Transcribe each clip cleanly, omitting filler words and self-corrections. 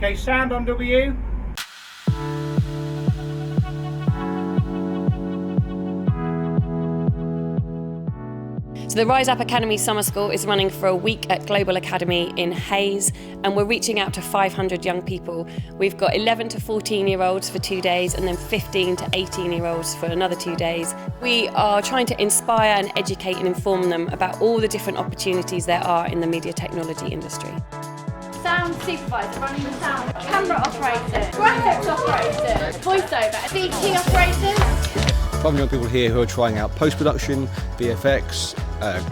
Okay, sound on W. So the Rise Up Academy Summer School is running for a week at Global Academy in Hayes, and we're reaching out to 500 young people. We've got 11 to 14-year-olds for 2 days and then 15 to 18-year-olds for another 2 days. We are trying to inspire and educate and inform them about all the different opportunities there are in the media technology industry. Sound supervisor, running the sound, camera operator, graphics operator, voiceover, VT operators. 5 young people here who are trying out post-production, VFX,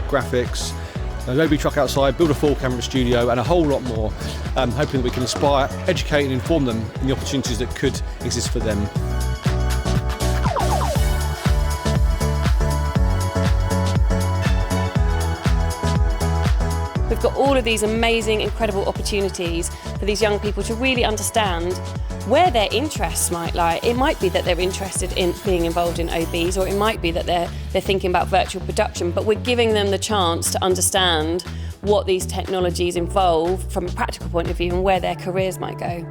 graphics, an Adobe truck outside, build a 4-camera studio and a whole lot more, hoping that we can inspire, educate and inform them in the opportunities that could exist for them. We've got all of these amazing, incredible opportunities for these young people to really understand where their interests might lie. It might be that they're interested in being involved in OBs, or it might be that they're thinking about virtual production, but we're giving them the chance to understand what these technologies involve from a practical point of view and where their careers might go.